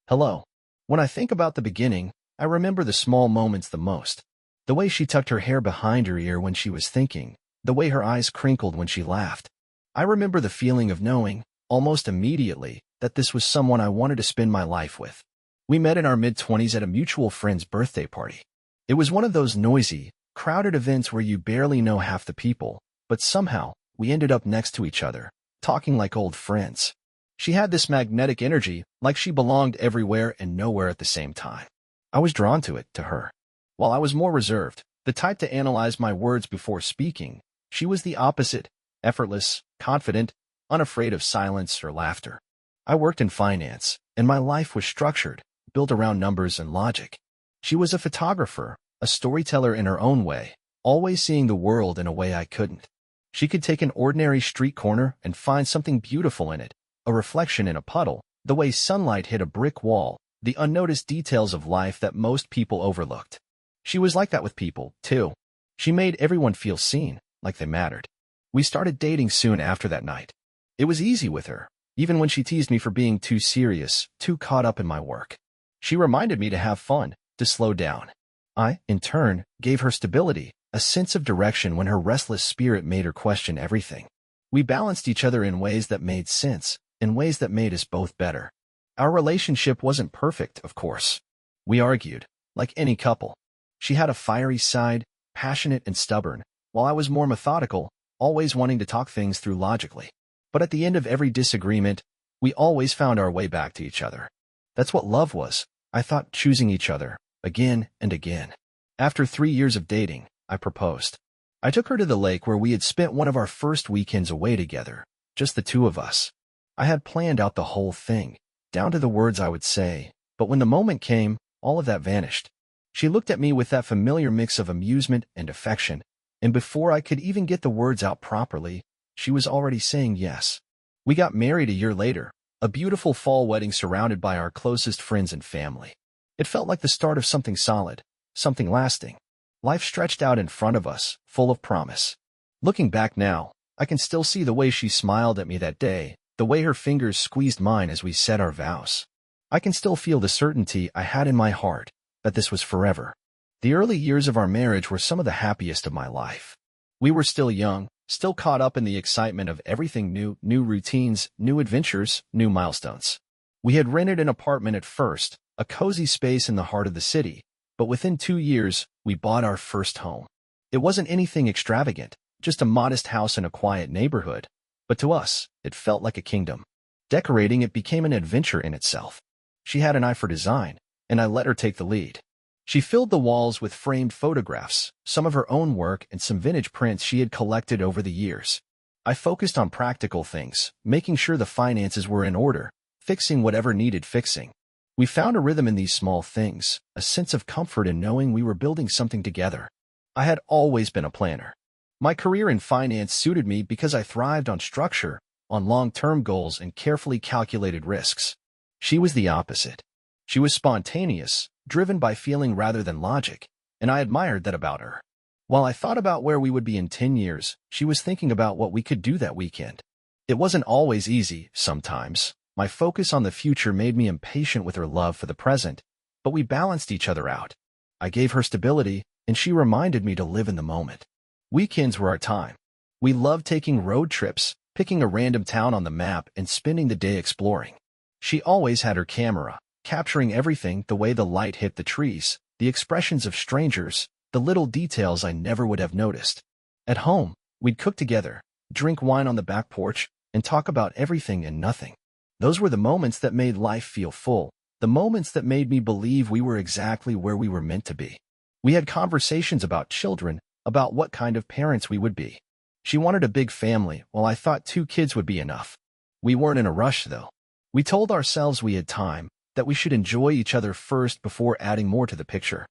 Hello. When I think about the beginning, I remember the small moments the most. The way she tucked her hair behind her ear when she was thinking, the way her eyes crinkled when she laughed. I remember the feeling of knowing, almost immediately, that this was someone I wanted to spend my life with. We met in our mid-20s at a mutual friend's birthday party. It was one of those noisy, crowded events where you barely know half the people, but somehow, we ended up next to each other, talking like old friends. She had this magnetic energy, like she belonged everywhere and nowhere at the same time. I was drawn to her. While I was more reserved, the type to analyze my words before speaking, she was the opposite, effortless, confident, unafraid of silence or laughter. I worked in finance, and my life was structured, built around numbers and logic. She was a photographer, a storyteller in her own way, always seeing the world in a way I couldn't. She could take an ordinary street corner and find something beautiful in it, a reflection in a puddle, the way sunlight hit a brick wall, the unnoticed details of life that most people overlooked. She was like that with people, too. She made everyone feel seen, like they mattered. We started dating soon after that night. It was easy with her, even when she teased me for being too serious, too caught up in my work. She reminded me to have fun, to slow down. I, in turn, gave her stability, a sense of direction when her restless spirit made her question everything. We balanced each other in ways that made sense, in ways that made us both better. Our relationship wasn't perfect, of course. We argued, like any couple. She had a fiery side, passionate and stubborn, while I was more methodical, always wanting to talk things through logically. But at the end of every disagreement, we always found our way back to each other. That's what love was, I thought, choosing each other, again and again. After 3 years of dating, I proposed. I took her to the lake where we had spent one of our first weekends away together, just the two of us. I had planned out the whole thing, down to the words I would say, but when the moment came, all of that vanished. She looked at me with that familiar mix of amusement and affection, and before I could even get the words out properly, she was already saying yes. We got married a year later, a beautiful fall wedding surrounded by our closest friends and family. It felt like the start of something solid, something lasting. Life stretched out in front of us, full of promise. Looking back now, I can still see the way she smiled at me that day, the way her fingers squeezed mine as we said our vows. I can still feel the certainty I had in my heart that this was forever. The early years of our marriage were some of the happiest of my life. We were still young, still caught up in the excitement of everything new, new routines, new adventures, new milestones. We had rented an apartment at first, a cozy space in the heart of the city, but within 2 years, we bought our first home. It wasn't anything extravagant, just a modest house in a quiet neighborhood, but to us, it felt like a kingdom. Decorating it became an adventure in itself. She had an eye for design, and I let her take the lead. She filled the walls with framed photographs, some of her own work and some vintage prints she had collected over the years. I focused on practical things, making sure the finances were in order, fixing whatever needed fixing. We found a rhythm in these small things, a sense of comfort in knowing we were building something together. I had always been a planner. My career in finance suited me because I thrived on structure, on long-term goals and carefully calculated risks. She was the opposite. She was spontaneous, driven by feeling rather than logic, and I admired that about her. While I thought about where we would be in 10 years, she was thinking about what we could do that weekend. It wasn't always easy, sometimes. My focus on the future made me impatient with her love for the present, but we balanced each other out. I gave her stability, and she reminded me to live in the moment. Weekends were our time. We loved taking road trips, picking a random town on the map and spending the day exploring. She always had her camera, capturing everything, the way the light hit the trees, the expressions of strangers, the little details I never would have noticed. At home, we'd cook together, drink wine on the back porch, and talk about everything and nothing. Those were the moments that made life feel full, the moments that made me believe we were exactly where we were meant to be. We had conversations about children, about what kind of parents we would be. She wanted a big family, while I thought 2 kids would be enough. We weren't in a rush, though. We told ourselves we had time, that we should enjoy each other first before adding more to the picture.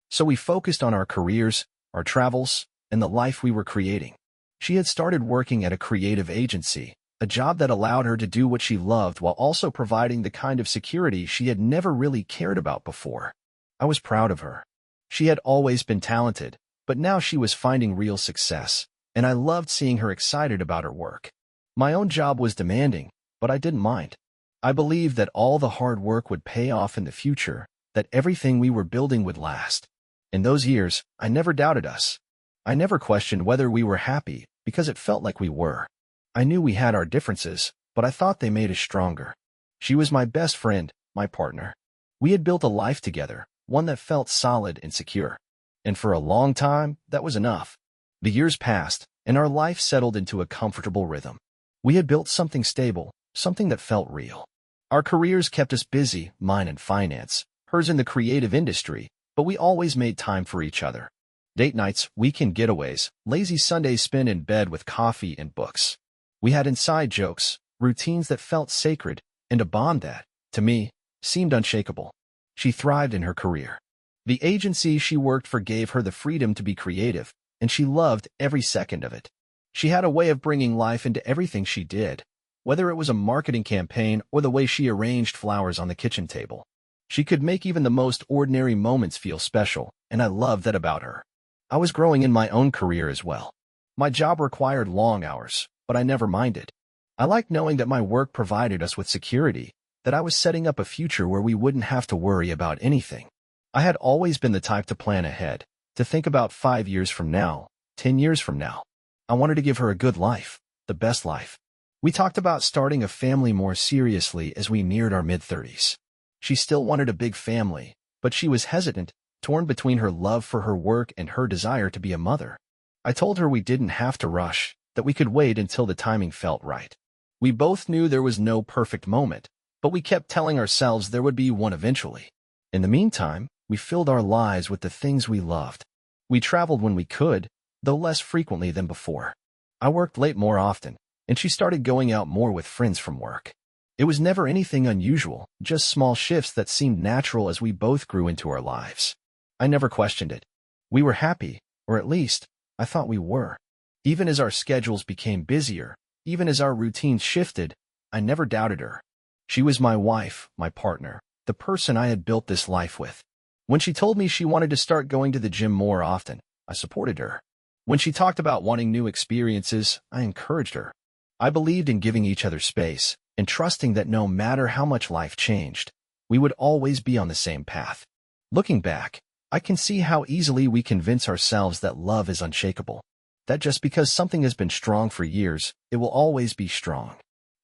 So we focused on our careers, our travels, and the life we were creating. She had started working at a creative agency, a job that allowed her to do what she loved while also providing the kind of security she had never really cared about before. I was proud of her. She had always been talented, but now she was finding real success, and I loved seeing her excited about her work. My own job was demanding, but I didn't mind. I believed that all the hard work would pay off in the future, that everything we were building would last. In those years, I never doubted us. I never questioned whether we were happy, because it felt like we were. I knew we had our differences, but I thought they made us stronger. She was my best friend, my partner. We had built a life together, one that felt solid and secure. And for a long time, that was enough. The years passed, and our life settled into a comfortable rhythm. We had built something stable, something that felt real. Our careers kept us busy, mine in finance, hers in the creative industry, but we always made time for each other. Date nights, weekend getaways, lazy Sundays spent in bed with coffee and books. We had inside jokes, routines that felt sacred, and a bond that, to me, seemed unshakable. She thrived in her career. The agency she worked for gave her the freedom to be creative, and she loved every second of it. She had a way of bringing life into everything she did, whether it was a marketing campaign or the way she arranged flowers on the kitchen table. She could make even the most ordinary moments feel special, and I loved that about her. I was growing in my own career as well. My job required long hours, but I never minded. I liked knowing that my work provided us with security, that I was setting up a future where we wouldn't have to worry about anything. I had always been the type to plan ahead, to think about 5 years from now, 10 years from now. I wanted to give her a good life, the best life. We talked about starting a family more seriously as we neared our mid-30s. She still wanted a big family, but she was hesitant, torn between her love for her work and her desire to be a mother. I told her we didn't have to rush, that we could wait until the timing felt right. We both knew there was no perfect moment, but we kept telling ourselves there would be one eventually. In the meantime, we filled our lives with the things we loved. We traveled when we could, though less frequently than before. I worked late more often, and she started going out more with friends from work. It was never anything unusual, just small shifts that seemed natural as we both grew into our lives. I never questioned it. We were happy, or at least, I thought we were. Even as our schedules became busier, even as our routines shifted, I never doubted her. She was my wife, my partner, the person I had built this life with. When she told me she wanted to start going to the gym more often, I supported her. When she talked about wanting new experiences, I encouraged her. I believed in giving each other space, and trusting that no matter how much life changed, we would always be on the same path. Looking back, I can see how easily we convince ourselves that love is unshakable. That just because something has been strong for years, it will always be strong.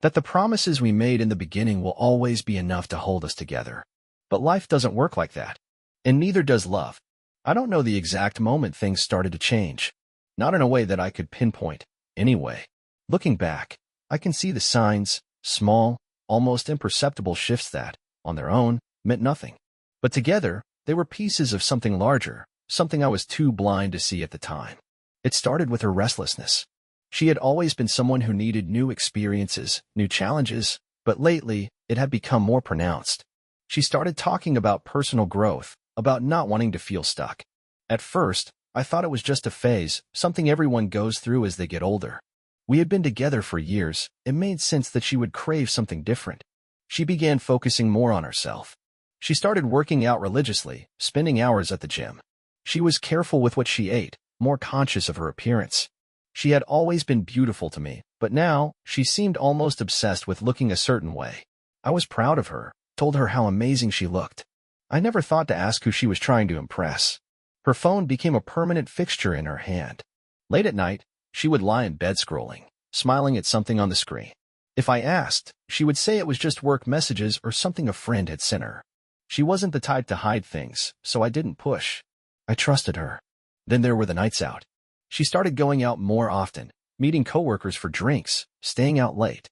That the promises we made in the beginning will always be enough to hold us together. But life doesn't work like that. And neither does love. I don't know the exact moment things started to change. Not in a way that I could pinpoint, anyway. Looking back, I can see the signs, small, almost imperceptible shifts that, on their own, meant nothing. But together, they were pieces of something larger, something I was too blind to see at the time. It started with her restlessness. She had always been someone who needed new experiences, new challenges, but lately, it had become more pronounced. She started talking about personal growth, about not wanting to feel stuck. At first, I thought it was just a phase, something everyone goes through as they get older. We had been together for years. It made sense that she would crave something different. She began focusing more on herself. She started working out religiously, spending hours at the gym. She was careful with what she ate, more conscious of her appearance. She had always been beautiful to me, but now, she seemed almost obsessed with looking a certain way. I was proud of her, told her how amazing she looked. I never thought to ask who she was trying to impress. Her phone became a permanent fixture in her hand. Late at night, she would lie in bed scrolling, smiling at something on the screen. If I asked, she would say it was just work messages or something a friend had sent her. She wasn't the type to hide things, so I didn't push. I trusted her. Then there were the nights out. She started going out more often, meeting coworkers for drinks, staying out late.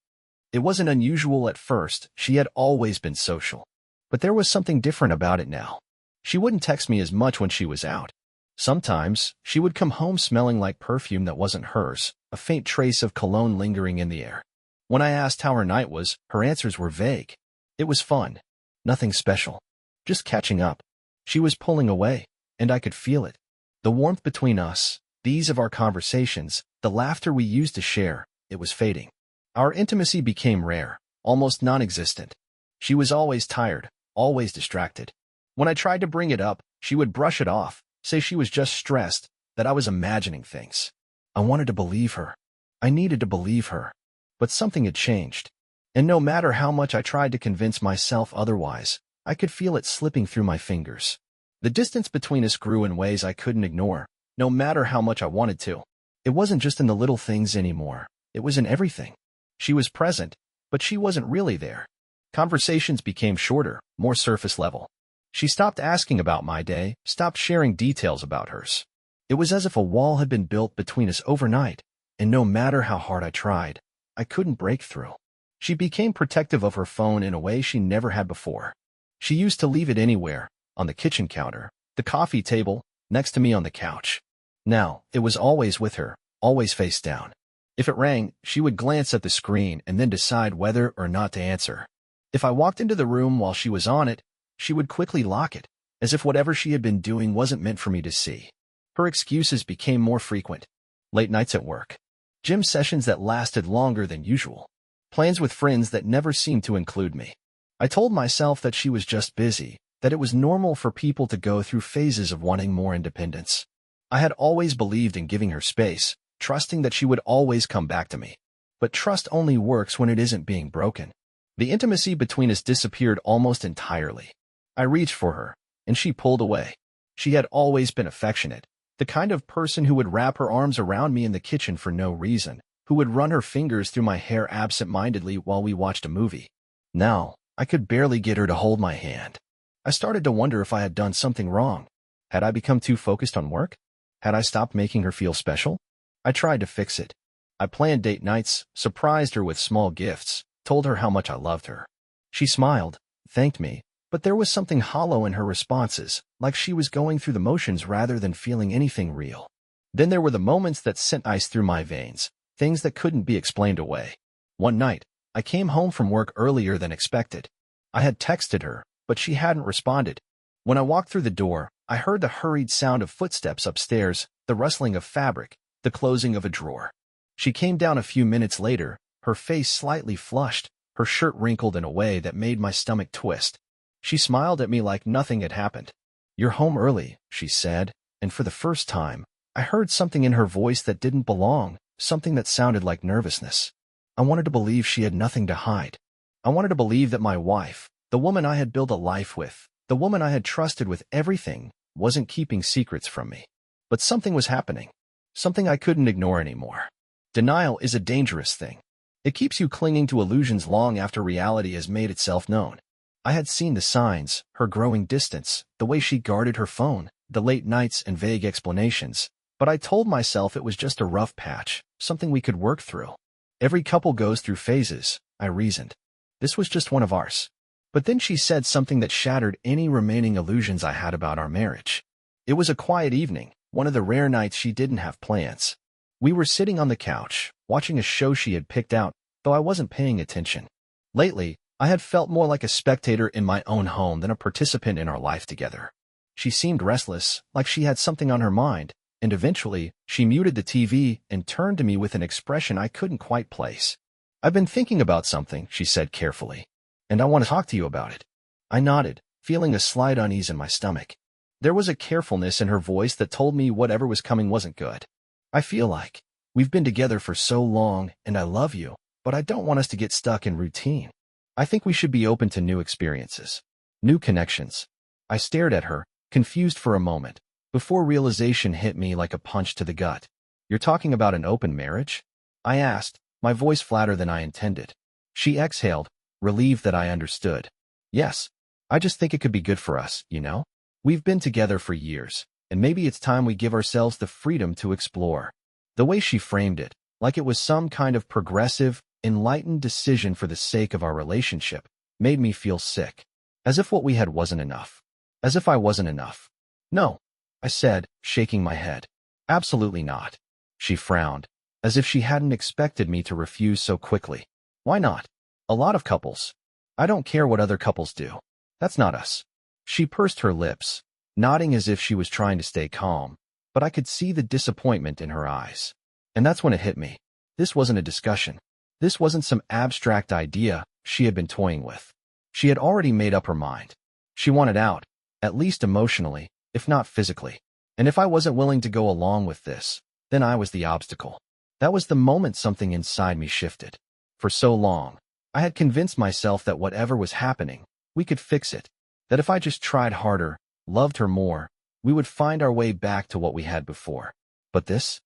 It wasn't unusual at first. She had always been social. But there was something different about it now. She wouldn't text me as much when she was out. Sometimes, she would come home smelling like perfume that wasn't hers, a faint trace of cologne lingering in the air. When I asked how her night was, her answers were vague. It was fun. Nothing special. Just catching up. She was pulling away, and I could feel it. The warmth between us, the ease of our conversations, the laughter we used to share, it was fading. Our intimacy became rare, almost non-existent. She was always tired, always distracted. When I tried to bring it up, she would brush it off, say she was just stressed, that I was imagining things. I wanted to believe her. I needed to believe her. But something had changed. And no matter how much I tried to convince myself otherwise, I could feel it slipping through my fingers. The distance between us grew in ways I couldn't ignore, no matter how much I wanted to. It wasn't just in the little things anymore. It was in everything. She was present, but she wasn't really there. Conversations became shorter, more surface level. She stopped asking about my day, stopped sharing details about hers. It was as if a wall had been built between us overnight, and no matter how hard I tried, I couldn't break through. She became protective of her phone in a way she never had before. She used to leave it anywhere, on the kitchen counter, the coffee table, next to me on the couch. Now, it was always with her, always face down. If it rang, she would glance at the screen and then decide whether or not to answer. If I walked into the room while she was on it, she would quickly lock it, as if whatever she had been doing wasn't meant for me to see. Her excuses became more frequent. Late nights at work. Gym sessions that lasted longer than usual. Plans with friends that never seemed to include me. I told myself that she was just busy, that it was normal for people to go through phases of wanting more independence. I had always believed in giving her space, trusting that she would always come back to me. But trust only works when it isn't being broken. The intimacy between us disappeared almost entirely. I reached for her, and she pulled away. She had always been affectionate, the kind of person who would wrap her arms around me in the kitchen for no reason, who would run her fingers through my hair absent-mindedly while we watched a movie. Now, I could barely get her to hold my hand. I started to wonder if I had done something wrong. Had I become too focused on work? Had I stopped making her feel special? I tried to fix it. I planned date nights, surprised her with small gifts, told her how much I loved her. She smiled, thanked me, but there was something hollow in her responses, like she was going through the motions rather than feeling anything real. Then there were the moments that sent ice through my veins, things that couldn't be explained away. One night, I came home from work earlier than expected. I had texted her, but she hadn't responded. When I walked through the door, I heard the hurried sound of footsteps upstairs, the rustling of fabric, the closing of a drawer. She came down a few minutes later, her face slightly flushed, her shirt wrinkled in a way that made my stomach twist. She smiled at me like nothing had happened. "You're home early," she said, and for the first time, I heard something in her voice that didn't belong, something that sounded like nervousness. I wanted to believe she had nothing to hide. I wanted to believe that my wife, the woman I had built a life with, the woman I had trusted with everything, wasn't keeping secrets from me. But something was happening. Something I couldn't ignore anymore. Denial is a dangerous thing. It keeps you clinging to illusions long after reality has made itself known. I had seen the signs, her growing distance, the way she guarded her phone, the late nights and vague explanations, but I told myself it was just a rough patch, something we could work through. Every couple goes through phases, I reasoned. This was just one of ours. But then she said something that shattered any remaining illusions I had about our marriage. It was a quiet evening, one of the rare nights she didn't have plans. We were sitting on the couch, watching a show she had picked out, though I wasn't paying attention. Lately, I had felt more like a spectator in my own home than a participant in our life together. She seemed restless, like she had something on her mind, and eventually, she muted the TV and turned to me with an expression I couldn't quite place. "I've been thinking about something," she said carefully, "and I want to talk to you about it." I nodded, feeling a slight unease in my stomach. There was a carefulness in her voice that told me whatever was coming wasn't good. "I feel like we've been together for so long, and I love you, but I don't want us to get stuck in routine. I think we should be open to new experiences, new connections." I stared at her, confused for a moment, before realization hit me like a punch to the gut. "You're talking about an open marriage?" I asked, my voice flatter than I intended. She exhaled, relieved that I understood. "Yes, I just think it could be good for us, you know? We've been together for years, and maybe it's time we give ourselves the freedom to explore." The way she framed it, like it was some kind of progressive, enlightened decision for the sake of our relationship, made me feel sick. As if what we had wasn't enough. As if I wasn't enough. "No," I said, shaking my head. "Absolutely not." She frowned, as if she hadn't expected me to refuse so quickly. "Why not? A lot of couples. I don't care what other couples do. That's not us." She pursed her lips, nodding as if she was trying to stay calm, but I could see the disappointment in her eyes. And that's when it hit me. This wasn't a discussion. This wasn't some abstract idea she had been toying with. She had already made up her mind. She wanted out, at least emotionally, if not physically. And if I wasn't willing to go along with this, then I was the obstacle. That was the moment something inside me shifted. For so long, I had convinced myself that whatever was happening, we could fix it. That if I just tried harder, loved her more, we would find our way back to what we had before. But this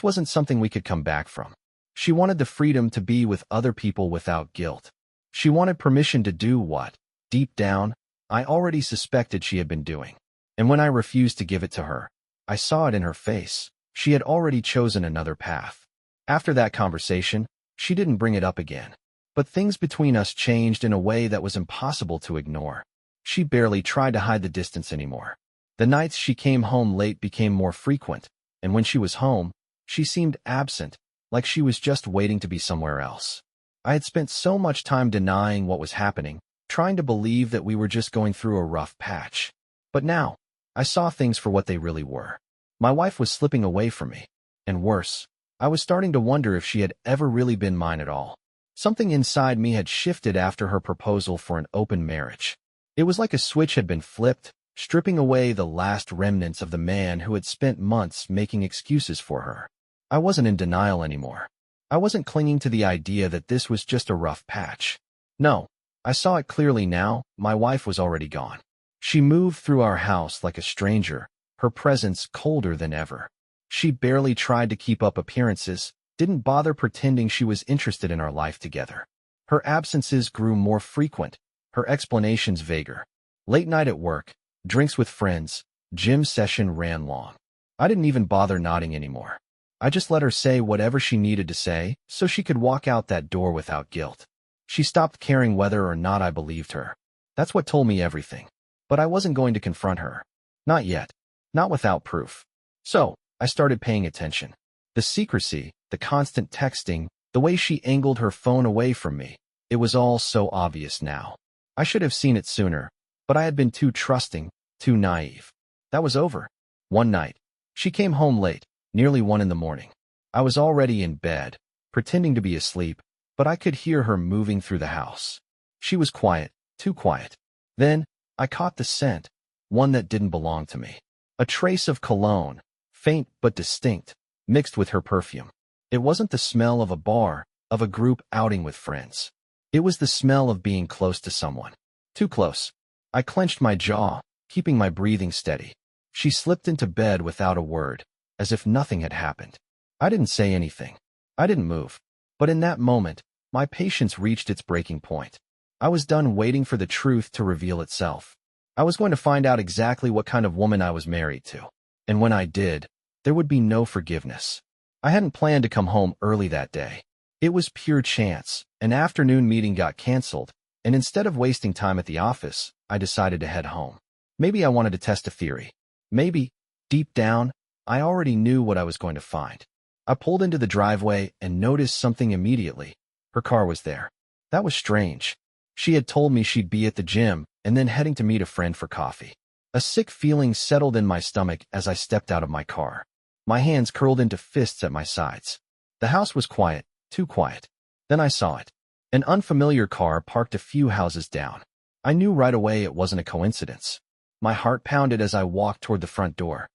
wasn't something we could come back from. She wanted the freedom to be with other people without guilt. She wanted permission to do what, deep down, I already suspected she had been doing. And when I refused to give it to her, I saw it in her face. She had already chosen another path. After that conversation, she didn't bring it up again. But things between us changed in a way that was impossible to ignore. She barely tried to hide the distance anymore. The nights she came home late became more frequent, and when she was home, she seemed absent, like she was just waiting to be somewhere else. I had spent so much time denying what was happening, trying to believe that we were just going through a rough patch. But now, I saw things for what they really were. My wife was slipping away from me. And worse, I was starting to wonder if she had ever really been mine at all. Something inside me had shifted after her proposal for an open marriage. It was like a switch had been flipped, stripping away the last remnants of the man who had spent months making excuses for her. I wasn't in denial anymore. I wasn't clinging to the idea that this was just a rough patch. No, I saw it clearly now. My wife was already gone. She moved through our house like a stranger, her presence colder than ever. She barely tried to keep up appearances, didn't bother pretending she was interested in our life together. Her absences grew more frequent, her explanations vaguer. Late night at work, drinks with friends, gym session ran long. I didn't even bother nodding anymore. I just let her say whatever she needed to say so she could walk out that door without guilt. She stopped caring whether or not I believed her. That's what told me everything. But I wasn't going to confront her. Not yet. Not without proof. So, I started paying attention. The secrecy, the constant texting, the way she angled her phone away from me, it was all so obvious now. I should have seen it sooner, but I had been too trusting, too naive. That was over. One night, she came home late, nearly 1 in the morning. I was already in bed, pretending to be asleep, but I could hear her moving through the house. She was quiet, too quiet. Then, I caught the scent, one that didn't belong to me. A trace of cologne, faint but distinct, mixed with her perfume. It wasn't the smell of a bar, of a group outing with friends. It was the smell of being close to someone. Too close. I clenched my jaw, keeping my breathing steady. She slipped into bed without a word, as if nothing had happened. I didn't say anything. I didn't move. But in that moment, my patience reached its breaking point. I was done waiting for the truth to reveal itself. I was going to find out exactly what kind of woman I was married to. And when I did, there would be no forgiveness. I hadn't planned to come home early that day. It was pure chance. An afternoon meeting got canceled, and instead of wasting time at the office, I decided to head home. Maybe I wanted to test a theory. Maybe, deep down, I already knew what I was going to find. I pulled into the driveway and noticed something immediately. Her car was there. That was strange. She had told me she'd be at the gym and then heading to meet a friend for coffee. A sick feeling settled in my stomach as I stepped out of my car. My hands curled into fists at my sides. The house was quiet, too quiet. Then I saw it. An unfamiliar car parked a few houses down. I knew right away it wasn't a coincidence. My heart pounded as I walked toward the front door.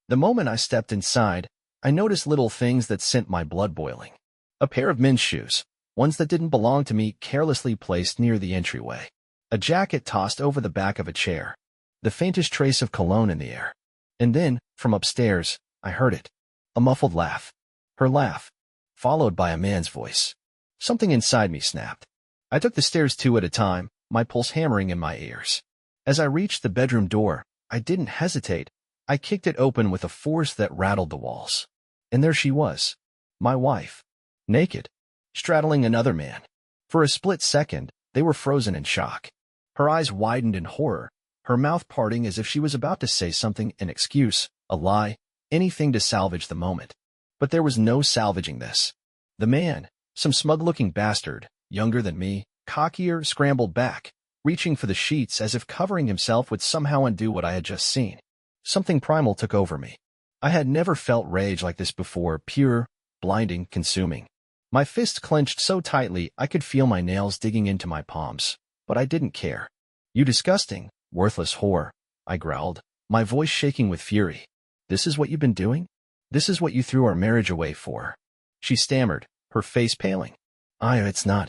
The moment I stepped inside, I noticed little things that sent my blood boiling. A pair of men's shoes, ones that didn't belong to me, carelessly placed near the entryway. A jacket tossed over the back of a chair. The faintest trace of cologne in the air. And then, from upstairs, I heard it. A muffled laugh. Her laugh, followed by a man's voice. Something inside me snapped. I took the stairs 2 at a time, my pulse hammering in my ears. As I reached the bedroom door, I didn't hesitate. I kicked it open with a force that rattled the walls. And there she was, my wife, naked, straddling another man. For a split second, they were frozen in shock. Her eyes widened in horror, her mouth parting as if she was about to say something, an excuse, a lie, anything to salvage the moment. But there was no salvaging this. The man, some smug-looking bastard, younger than me, cockier, scrambled back, reaching for the sheets as if covering himself would somehow undo what I had just seen. Something primal took over me. I had never felt rage like this before, pure, blinding, consuming. My fist clenched so tightly I could feel my nails digging into my palms, but I didn't care. "You disgusting, worthless whore," I growled, my voice shaking with fury. "This is what you've been doing? This is what you threw our marriage away for?" She stammered, her face paling. "It's not.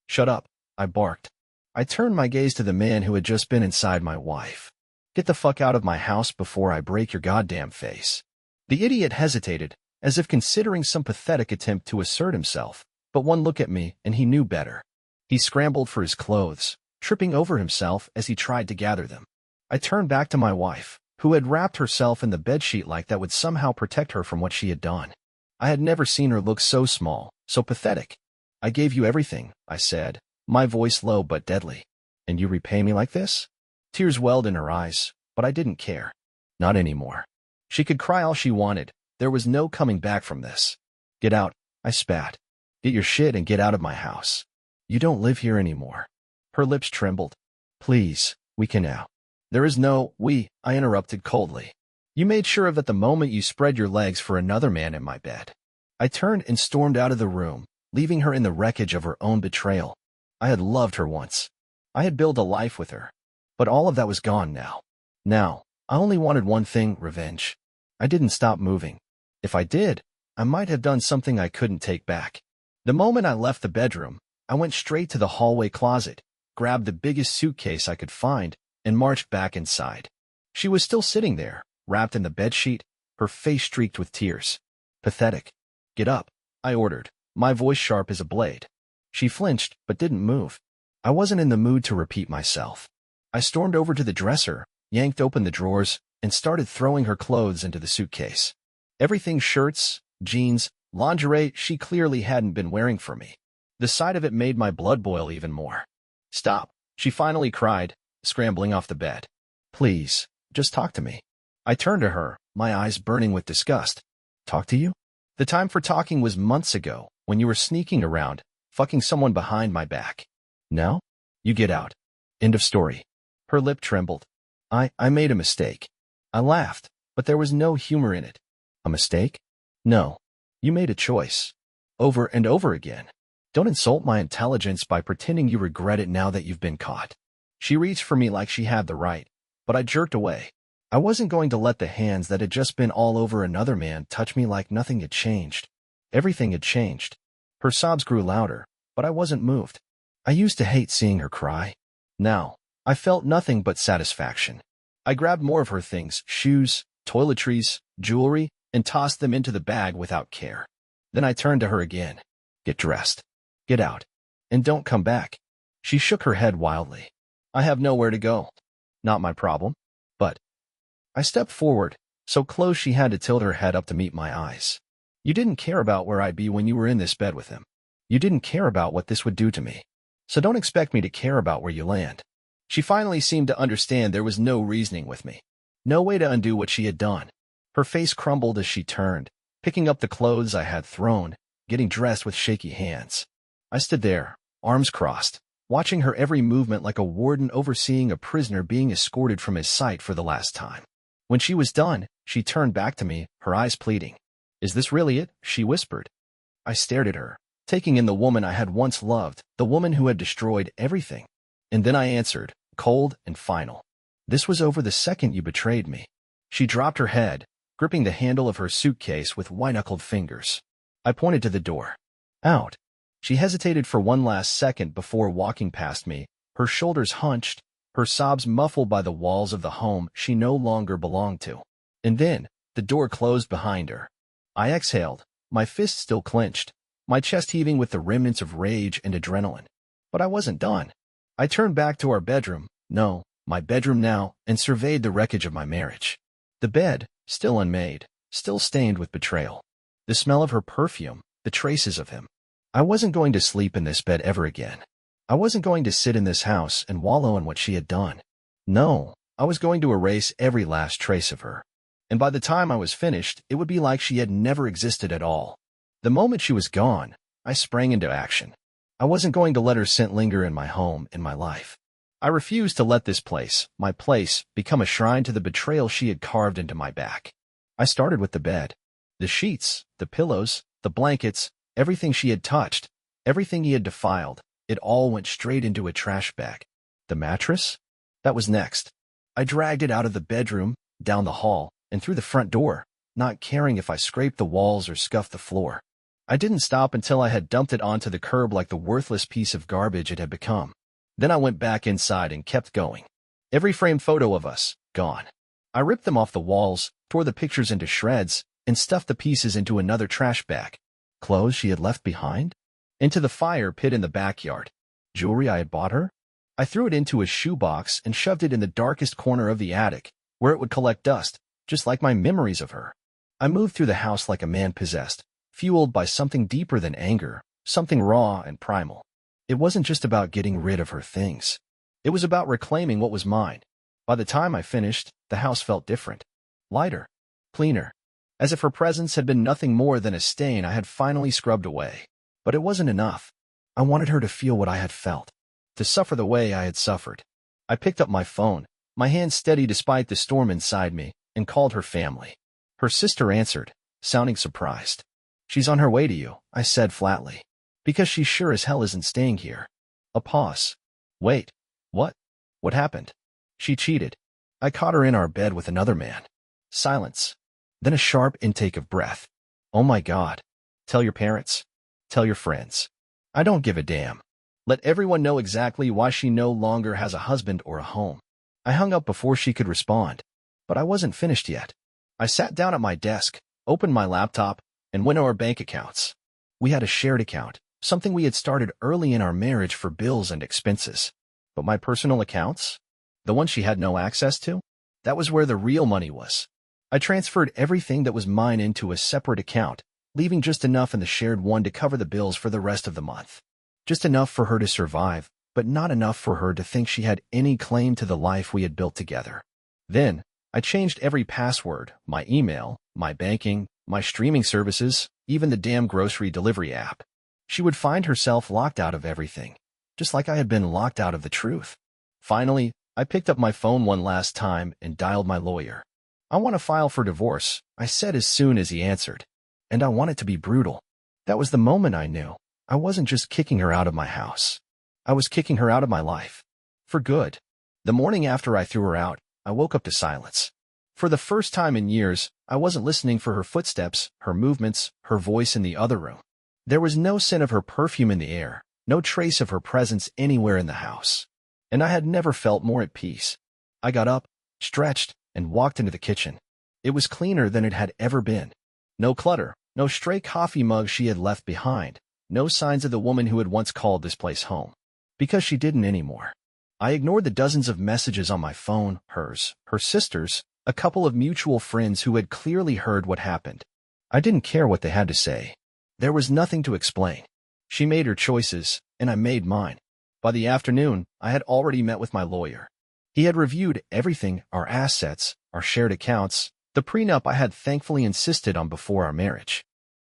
Shut up, I barked. I turned my gaze to the man who had just been inside my wife. Get the fuck out of my house before I break your goddamn face. The idiot hesitated, as if considering some pathetic attempt to assert himself, but one look at me and he knew better. He scrambled for his clothes, tripping over himself as he tried to gather them. I turned back to my wife, who had wrapped herself in the bedsheet like that would somehow protect her from what she had done. I had never seen her look so small, so pathetic. I gave you everything, I said, my voice low but deadly. And you repay me like this? Tears welled in her eyes, but I didn't care. Not anymore. She could cry all she wanted. There was no coming back from this. Get out, I spat. Get your shit and get out of my house. You don't live here anymore. Her lips trembled. Please, we can now. There is no we, I interrupted coldly. You made sure of that the moment you spread your legs for another man in my bed. I turned and stormed out of the room, leaving her in the wreckage of her own betrayal. I had loved her once. I had built a life with her. But all of that was gone now. Now, I only wanted one thing, revenge. I didn't stop moving. If I did, I might have done something I couldn't take back. The moment I left the bedroom, I went straight to the hallway closet, grabbed the biggest suitcase I could find, and marched back inside. She was still sitting there, wrapped in the bedsheet, her face streaked with tears. Pathetic. Get up, I ordered, my voice sharp as a blade. She flinched, but didn't move. I wasn't in the mood to repeat myself. I stormed over to the dresser, yanked open the drawers, and started throwing her clothes into the suitcase. Everything shirts, jeans, lingerie she clearly hadn't been wearing for me. The sight of it made my blood boil even more. Stop, she finally cried, scrambling off the bed. Please, just talk to me. I turned to her, my eyes burning with disgust. Talk to you? The time for talking was months ago, when you were sneaking around, fucking someone behind my back. Now? You get out. End of story. Her lip trembled. I made a mistake. I laughed, but there was no humor in it. A mistake? No. You made a choice. Over and over again. Don't insult my intelligence by pretending you regret it now that you've been caught. She reached for me like she had the right, but I jerked away. I wasn't going to let the hands that had just been all over another man touch me like nothing had changed. Everything had changed. Her sobs grew louder, but I wasn't moved. I used to hate seeing her cry. Now, I felt nothing but satisfaction. I grabbed more of her things, shoes, toiletries, jewelry, and tossed them into the bag without care. Then I turned to her again. Get dressed. Get out. And don't come back. She shook her head wildly. I have nowhere to go. Not my problem. But I stepped forward, so close she had to tilt her head up to meet my eyes. You didn't care about where I'd be when you were in this bed with him. You didn't care about what this would do to me. So don't expect me to care about where you land. She finally seemed to understand there was no reasoning with me. No way to undo what she had done. Her face crumbled as she turned, picking up the clothes I had thrown, getting dressed with shaky hands. I stood there, arms crossed, watching her every movement like a warden overseeing a prisoner being escorted from his sight for the last time. When she was done, she turned back to me, her eyes pleading. Is this really it? She whispered. I stared at her, taking in the woman I had once loved, the woman who had destroyed everything. And then I answered, cold and final. This was over the second you betrayed me. She dropped her head, gripping the handle of her suitcase with white-knuckled fingers. I pointed to the door. Out. She hesitated for one last second before walking past me, her shoulders hunched, her sobs muffled by the walls of the home she no longer belonged to. And then, the door closed behind her. I exhaled, my fists still clenched, my chest heaving with the remnants of rage and adrenaline. But I wasn't done. I turned back to our bedroom, no, my bedroom now, and surveyed the wreckage of my marriage. The bed, still unmade, still stained with betrayal. The smell of her perfume, the traces of him. I wasn't going to sleep in this bed ever again. I wasn't going to sit in this house and wallow in what she had done. No, I was going to erase every last trace of her. And by the time I was finished, it would be like she had never existed at all. The moment she was gone, I sprang into action. I wasn't going to let her scent linger in my home, in my life. I refused to let this place, my place, become a shrine to the betrayal she had carved into my back. I started with the bed. The sheets, the pillows, the blankets, everything she had touched, everything he had defiled, it all went straight into a trash bag. The mattress? That was next. I dragged it out of the bedroom, down the hall, and through the front door, not caring if I scraped the walls or scuffed the floor. I didn't stop until I had dumped it onto the curb like the worthless piece of garbage it had become. Then I went back inside and kept going. Every framed photo of us, gone. I ripped them off the walls, tore the pictures into shreds, and stuffed the pieces into another trash bag. Clothes she had left behind? Into the fire pit in the backyard. Jewelry I had bought her? I threw it into a shoebox and shoved it in the darkest corner of the attic, where it would collect dust, just like my memories of her. I moved through the house like a man possessed, fueled by something deeper than anger, something raw and primal. It wasn't just about getting rid of her things. It was about reclaiming what was mine. By the time I finished, the house felt different. Lighter. Cleaner. As if her presence had been nothing more than a stain I had finally scrubbed away. But it wasn't enough. I wanted her to feel what I had felt. To suffer the way I had suffered. I picked up my phone, my hand steady despite the storm inside me, and called her family. Her sister answered, sounding surprised. "She's on her way to you," I said flatly. "Because she sure as hell isn't staying here." A pause. "Wait. What? What happened?" "She cheated. I caught her in our bed with another man." Silence. Then a sharp intake of breath. "Oh my God. Tell your parents. Tell your friends. I don't give a damn. Let everyone know exactly why she no longer has a husband or a home." I hung up before she could respond. But I wasn't finished yet. I sat down at my desk, opened my laptop, and went to our bank accounts. We had a shared account, something we had started early in our marriage for bills and expenses. But my personal accounts? The ones she had no access to? That was where the real money was. I transferred everything that was mine into a separate account, leaving just enough in the shared one to cover the bills for the rest of the month. Just enough for her to survive, but not enough for her to think she had any claim to the life we had built together. Then, I changed every password, my email, my banking, my streaming services, even the damn grocery delivery app. She would find herself locked out of everything, just like I had been locked out of the truth. Finally, I picked up my phone one last time and dialed my lawyer. "I want to file for divorce," I said as soon as he answered. And I want it to be brutal. That was the moment I knew. I wasn't just kicking her out of my house. I was kicking her out of my life. For good. The morning after I threw her out, I woke up to silence. For the first time in years, I wasn't listening for her footsteps, her movements, her voice in the other room. There was no scent of her perfume in the air, no trace of her presence anywhere in the house. And I had never felt more at peace. I got up, stretched, and walked into the kitchen. It was cleaner than it had ever been. No clutter, no stray coffee mugs she had left behind, no signs of the woman who had once called this place home. Because she didn't anymore. I ignored the dozens of messages on my phone, hers, her sister's, a couple of mutual friends who had clearly heard what happened. I didn't care what they had to say. There was nothing to explain. She made her choices, and I made mine. By the afternoon, I had already met with my lawyer. He had reviewed everything, our assets, our shared accounts, the prenup I had thankfully insisted on before our marriage.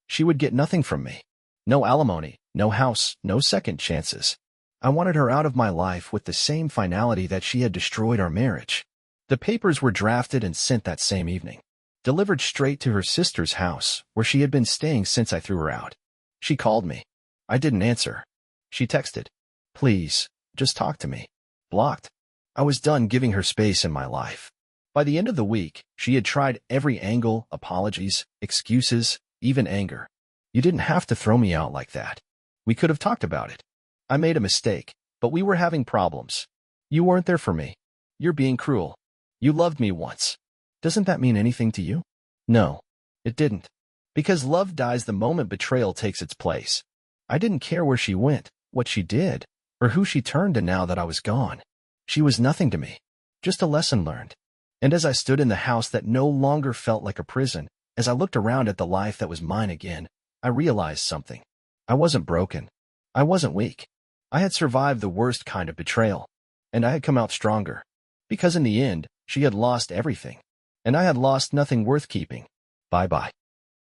She would get nothing from me. No alimony, no house, no second chances. I wanted her out of my life with the same finality that she had destroyed our marriage. The papers were drafted and sent that same evening. Delivered straight to her sister's house, where she had been staying since I threw her out. She called me. I didn't answer. She texted. "Please, just talk to me." Blocked. I was done giving her space in my life. By the end of the week, she had tried every angle, apologies, excuses, even anger. "You didn't have to throw me out like that. We could have talked about it. I made a mistake, but we were having problems. You weren't there for me. You're being cruel. You loved me once. Doesn't that mean anything to you?" No, it didn't. Because love dies the moment betrayal takes its place. I didn't care where she went, what she did, or who she turned to now that I was gone. She was nothing to me. Just a lesson learned. And as I stood in the house that no longer felt like a prison, as I looked around at the life that was mine again, I realized something. I wasn't broken. I wasn't weak. I had survived the worst kind of betrayal. And I had come out stronger. Because in the end, she had lost everything. And I had lost nothing worth keeping. Bye-bye.